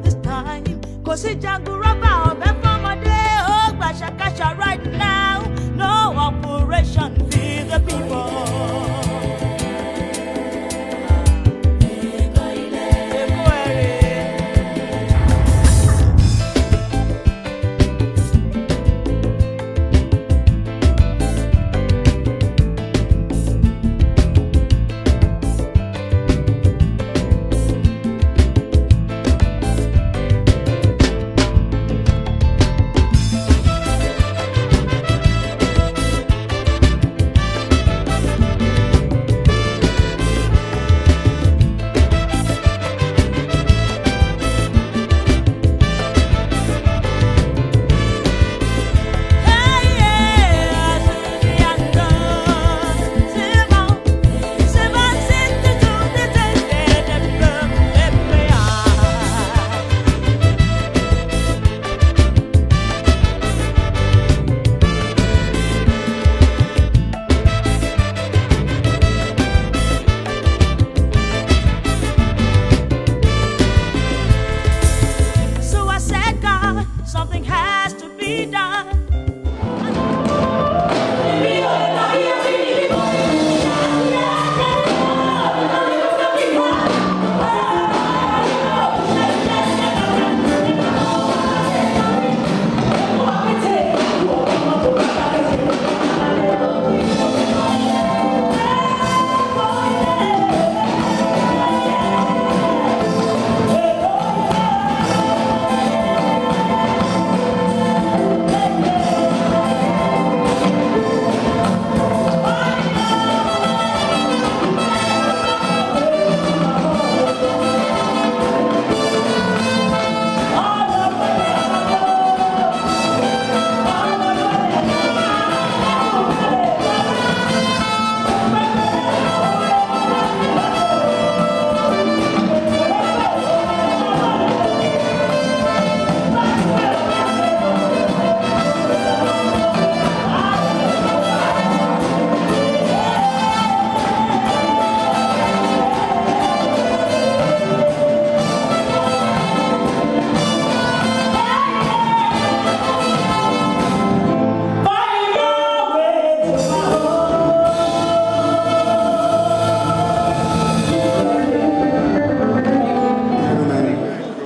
this time. Cause it janguraba right now. No operation for the people.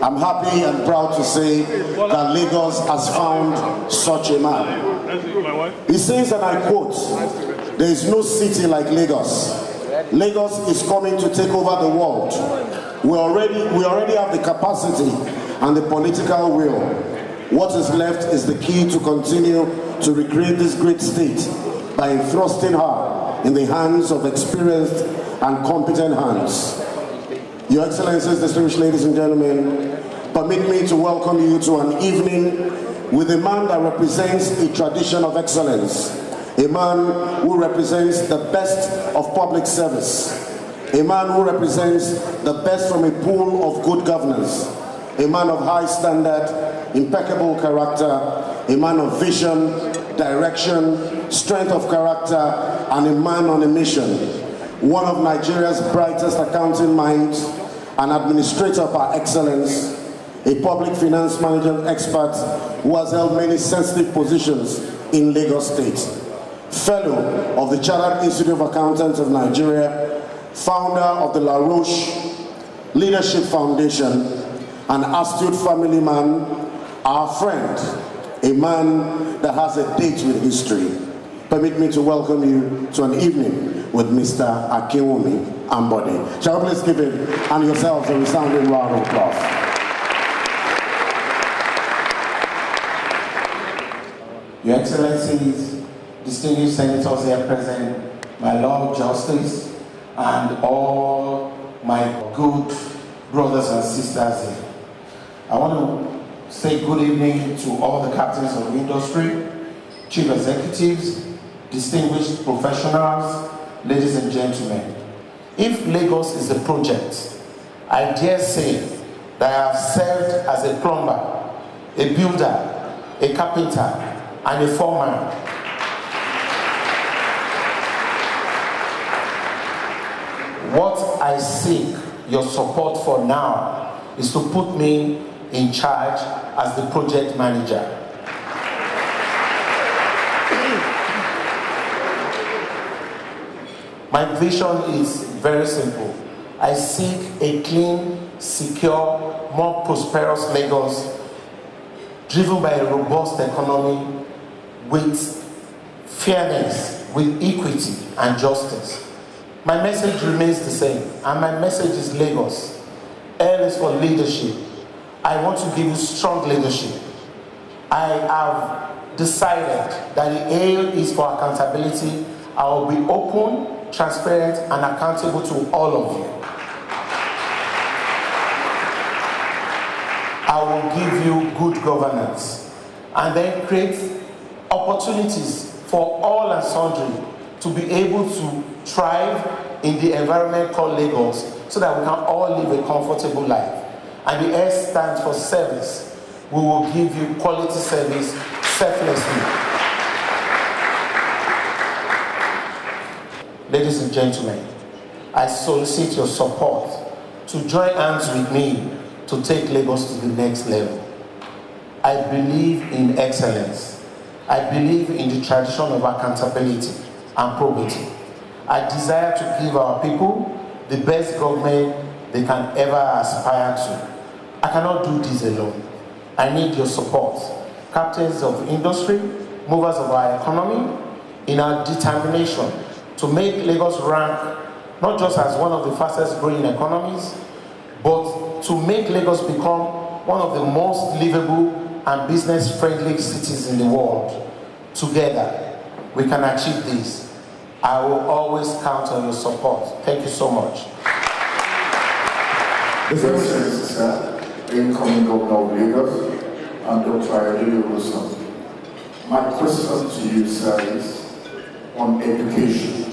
I'm happy and proud to say that Lagos has found such a man. He says, and I quote, "There is no city like Lagos. Lagos is coming to take over the world. We already have the capacity and the political will. What is left is the key to continue to recreate this great state by thrusting her in the hands of experienced and competent hands." Your Excellencies, distinguished ladies and gentlemen, permit me to welcome you to an evening with a man that represents a tradition of excellence, a man who represents the best of public service, a man who represents the best from a pool of good governance, a man of high standard, impeccable character, a man of vision, direction, strength of character, and a man on a mission. One of Nigeria's brightest accounting minds, an administrator par excellence, a public finance management expert who has held many sensitive positions in Lagos State, fellow of the Chartered Institute of Accountants of Nigeria, founder of the La Roche Leadership Foundation, an astute family man, our friend, a man that has a date with history. Permit me to welcome you to an evening with Mr. Akinwunmi Ambode. Shall we please give him and yourselves a resounding round of applause. Your Excellencies, distinguished senators here present, my Lord Justice, and all my good brothers and sisters here. I want to say good evening to all the captains of industry, chief executives, distinguished professionals, ladies and gentlemen. If Lagos is a project, I dare say that I have served as a plumber, a builder, a carpenter, and a foreman. What I seek your support for now is to put me in charge as the project manager. My vision is very simple. I seek a clean, secure, more prosperous Lagos, driven by a robust economy with fairness, with equity and justice. My message remains the same, and my message is Lagos. L is for leadership. I want to give you strong leadership. I have decided that the A is for accountability. I will be open, transparent, and accountable to all of you. I will give you good governance and then create opportunities for all and sundry to be able to thrive in the environment called Lagos so that we can all live a comfortable life. And the S stands for service. We will give you quality service selflessly. Ladies and gentlemen, I solicit your support to join hands with me to take Lagos to the next level. I believe in excellence. I believe in the tradition of accountability and probity. I desire to give our people the best government they can ever aspire to. I cannot do this alone. I need your support. Captains of industry, movers of our economy, in our determination to make Lagos rank not just as one of the fastest growing economies, but to make Lagos become one of the most livable and business-friendly cities in the world. Together, we can achieve this. I will always count on your support. Thank you so much. Excellency, sir, incoming Governor of Lagos, and Dr. Ayodele Wilson. My question to you, sir, is on education.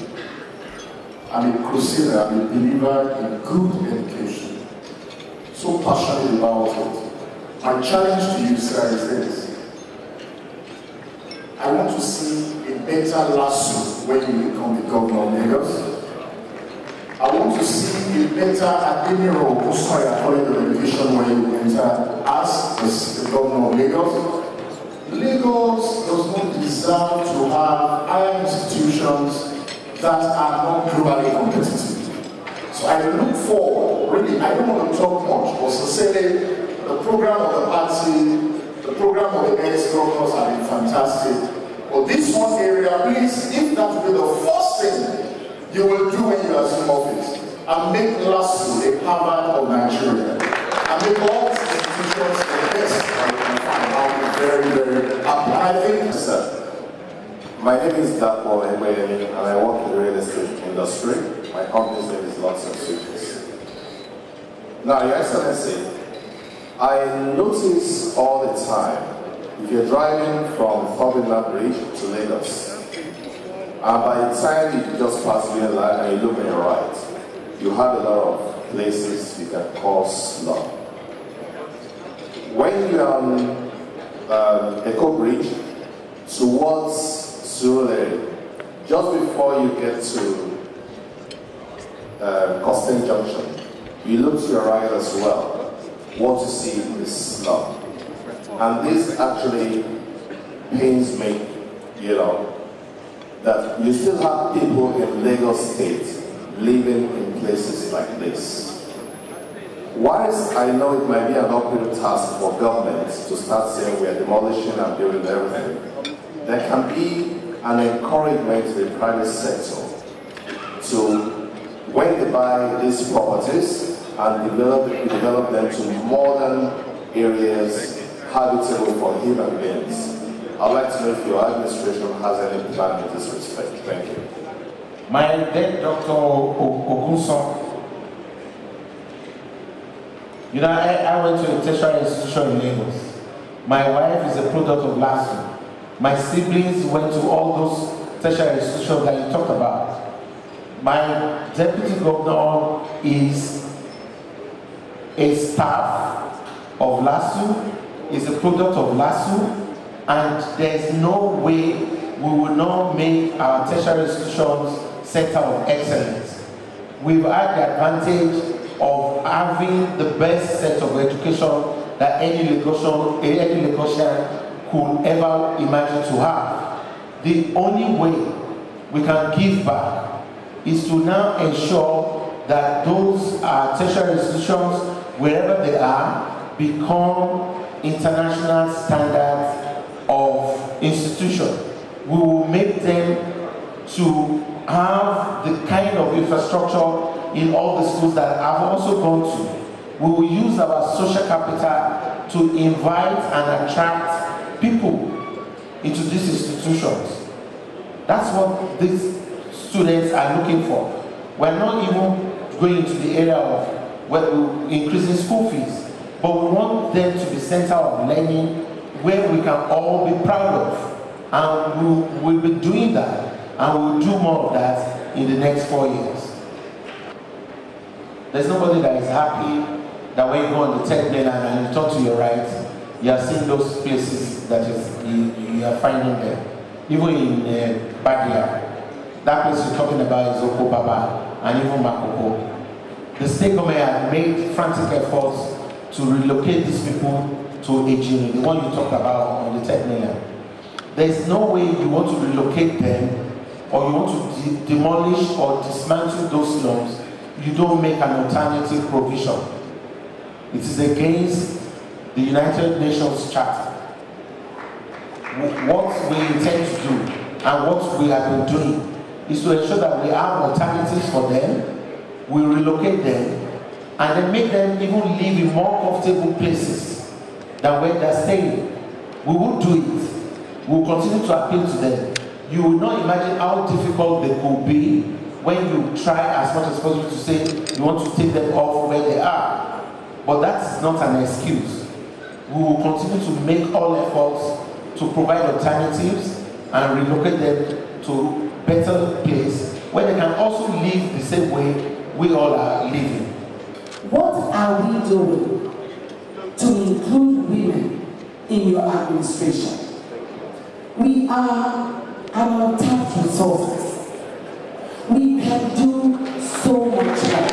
I'm a crusader, I'm a believer in good education. So passionate about it. My challenge to you, sir, is this. I want to see a better lasso when you become the governor of Lagos. I want to see a better admiral Okoya College of Education when you enter as the governor of Lagos. Lagos does not deserve to have higher institutions that are not globally competitive. So I look forward, really, I don't want to talk much, but sincerely, the program of the party, the program of the ex-governors have been fantastic. But this one area, please, if that will be the first thing you will do when you assume office, and make LASU a Harvard of Nigeria, and make all these institutions the best that we can find. I'll be very, very happy. I think, sir, my name is Dapo Emeyemin, and I work in the real estate industry. My company's name is Lots of Sweetness. Now, Your Excellency, I notice all the time, if you're driving from Thobina Bridge to Lagos, and by the time you just pass the line and you look on your right, you have a lot of places you can cross now. When you're on Echo Bridge towards Surulere, just before you get to Costain Junction, you look to your right as well. What you see is snow. And this actually pains me, you know, that you still have people in Lagos State living in places like this. Whilst I know it might be an uphill task for governments to start saying we are demolishing and building everything, there can be an encouragement to the private sector to, when they buy these properties and develop them to modern areas habitable for human beings. I'd like to know if your administration has any plan in this respect. Thank you. My dear Dr. Ogunson, you know, I went to a tertiary institution in Lagos. My wife is a product of LASU. My siblings went to all those tertiary institutions that you talked about. My deputy governor is a staff of LASU, is a product of LASU, and there's no way we will not make our tertiary institutions center of excellence. We've had the advantage of having the best set of education that any Lagosian could ever imagine to have. The only way we can give back is to now ensure that those tertiary institutions, wherever they are, become international standards of institution. We will make them to have the kind of infrastructure in all the schools that I've also gone to. We will use our social capital to invite and attract people into these institutions. That's what these students are looking for. We're not even going into the area of increasing school fees, but we want them to be center of learning where we can all be proud of. And we'll be doing that, and we'll do more of that in the next 4 years. There's nobody that is happy that when you go on the tech mainland and you turn to your right, you are seeing those places that you are finding there. Even in Badia, that place you're talking about is Oko Baba and even Makoko. The state government has made frantic efforts to relocate these people to Ejini, the one you talked about on the tech mainland. There is no way you want to relocate them or you want to demolish or dismantle those slums. You don't make an alternative provision. It is against the United Nations Charter. What we intend to do and what we have been doing is to ensure that we have alternatives for them, we relocate them, and then make them even live in more comfortable places than where they're staying. We will do it. We will continue to appeal to them. You will not imagine how difficult they could be when you try as much as possible to say you want to take them off where they are. But that's not an excuse. We will continue to make all efforts to provide alternatives and relocate them to better place where they can also live the same way we all are living. What are we doing to include women in your administration? We are an untapped resource. We can do so much more.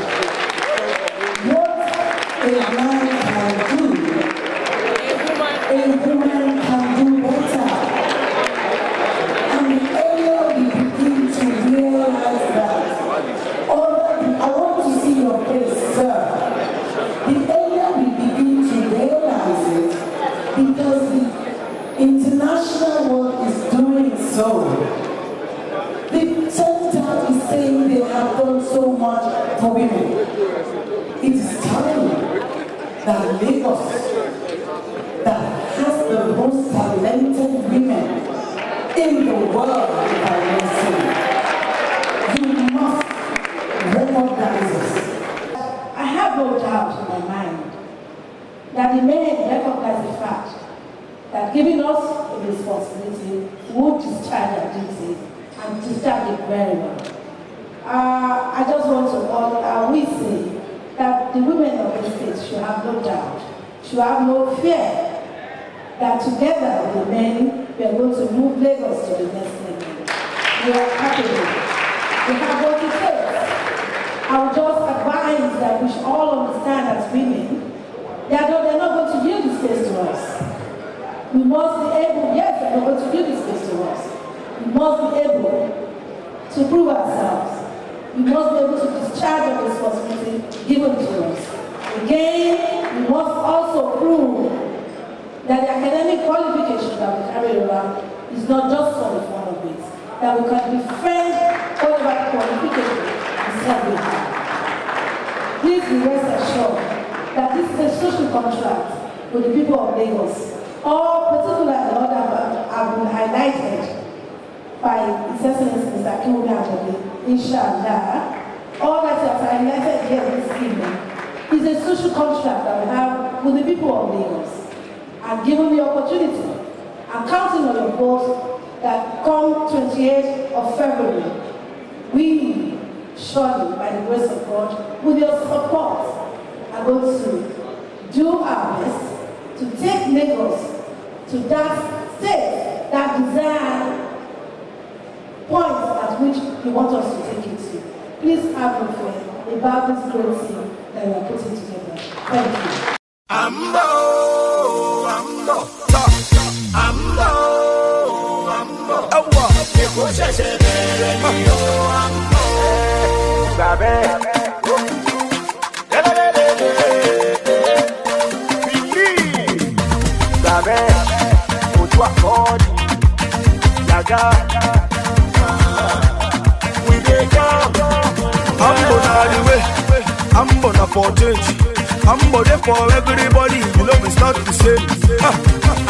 What a man can do, a woman can do better. And the earlier we begin to realize that, I want to see your face, sir. The earlier we begin to realize it, because the international world is doing so. The center is saying they have done so much for women. It is time that Lagos, that has the most talented women in the world, if I may say, you must recognize us. I have no doubt in my mind that the men recognize the fact that giving us the responsibility will discharge our duties and discharge it very well. I just want to we say that the women of the state should have no doubt, should have no fear that together with the men we are going to move Lagos to the next level. We are capable. We have what it takes. I would just advise that we should all understand as women that they're not going to give this space to us. We must be able, yes, they're not going to give this space to us. We must be able to prove ourselves. We must be able to discharge the responsibility given to us. Again, we must also prove that the academic qualification that we carry around is not just for the fun of it, that we can defend whatever qualification we said we have. Please be rest assured that this is a social contract with the people of Lagos, all particularly all that have been highlighted by His Excellency Mr. Akinwunmi Ambode, inshallah. All that you have highlighted here this evening is a social contract that we have with the people of Lagos. And given the opportunity, I'm counting on your vote that come 28th of February, we surely, by the grace of God, with your support, are going to do our best to take Lagos to that state, that desired point at which you want us to take it to. Please have no fear. about this great thing that we are putting together. Thank you. Ambo. Ambo na for change. Ambo there for everybody. You know it's not the same.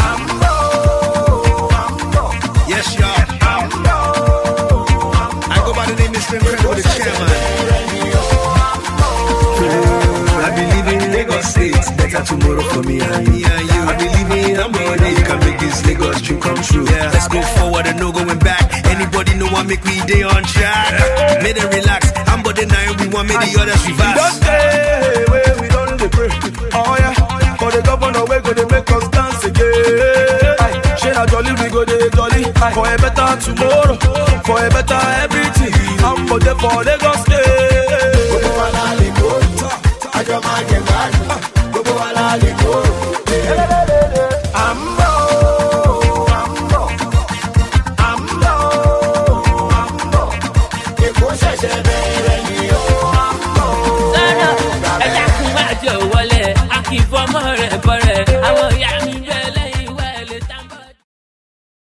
Ambo. Yes, y'all. Ambo. I go by the name Mr. Incredible, the chairman. I believe in Lagos State, better tomorrow for me and you. I believe in Ambode, you can make this Lagos dream come true. Yeah. Let's go forward and no going back. Anybody know what make we day on track? May they relax. Ambode now we want make the others reverse. We don't stay where we don't pray. Oh yeah, for the governor we go to make us dance again. Share a jolly we go to jolly for a better tomorrow, for a better everything. Ambode for Lagos State. Akinwunmi Ambode,